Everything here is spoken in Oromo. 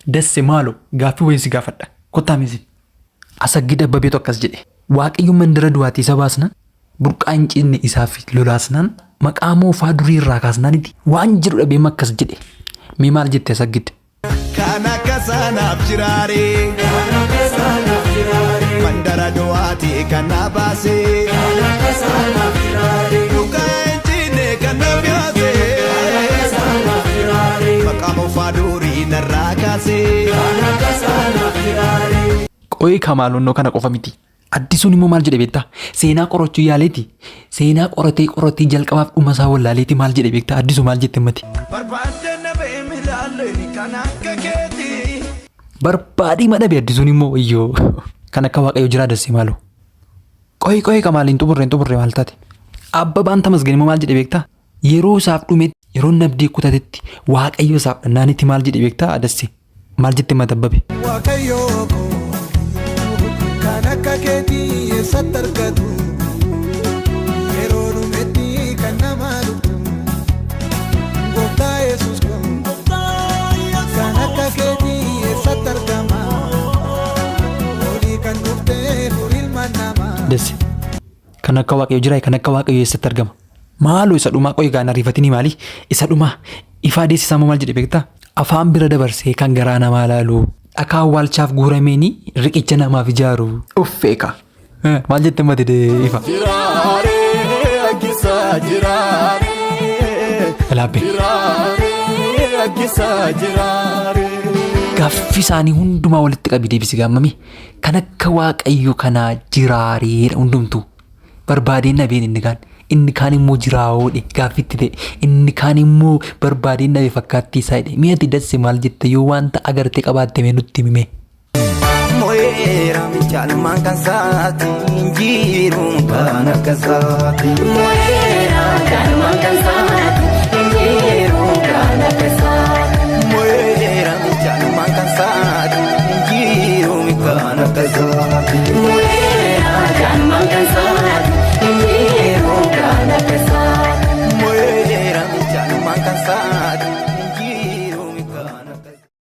Dasse maalo gaaffii wayii si gaafadha. Kottaa misi. Asagida babeetu akkas jedhe. Waaqayyo mandara du'aatii isa baasnaan burqaan cinne isaaf lolaasnaan maqaa moofaa durii irraa kaasnaaniti waan jiru dhabee akkas jedhe. Mee maal jette Asagid? Kana kasanaaf jiraare mandara du'aatii kana baase burqaan cinne kana baase maqaa moofaa durii narraa kaase. Qo'ee Kamaalonnoo kana qofa miti. Addisuun immoo maal jedhe beektaa? Seenaa qorachuu yaaleeti. Seenaa qoratee jalqabaaf dhuma isaa wallaaleeti maal jedhe beektaa? Addisu maal jette mati? Barbaadii madhabe addisuun immoo iyyoo kan akka Waaqayyo jiraa dassee maaloo. Qo'ee Kamaaliin xumurree maal taate? Abbabaan Tamasgeen immoo maal jedhe beektaa? Yeroo isaaf dhumetti yeroo nabdii kutatetti Waaqayyo isaaf dhannaanitti maal jedhe beektaa? Dassee maal jette mata abbabe? Akka keetii eessatti argatu yeroo dhumetti kan nama dhufu gooftaa Yesuus kun kan akka keetii eessatti argama olii kan dhuftee ilmaan namaa. Desse kan akka Waaqayyo jira kan akka Waaqayyo eessatti argama. Maaloo isa dhumaa qo'ee gaan ariifatini maali? Isa dhumaa ifaa deessisaa maal jedhe beektaa? Afaan bira dabarsee kan garaa namaa laalu. Akka awwaalchaaf guurameeni riqicha namaaf ijaaru uffeeka. Maal jette mati dee ifa? Jiraaree aggisaa jiraaree. Laabbe. Jiraaree aggisaa jiraaree. Gaaffii isaanii hundumaa walitti qabi deebisi gaammame. Kan akka Waaqayyo kanaa jiraareedha hundumtu. Barbaadeen nabeen inni kaan immoo jiraawodhe gaaffitti ta'e. Inni kaan immoo barbaadeen nabe fakkaattii isaa jedhe. Mi'ati dasse maal jette yoo wanta agartee qabaatte mee nutti himime. Mo'eera jaalmaan kan saati injiruun kan akka saati. Mo'eera jaalmaan kan saati injiruun kan akka saati.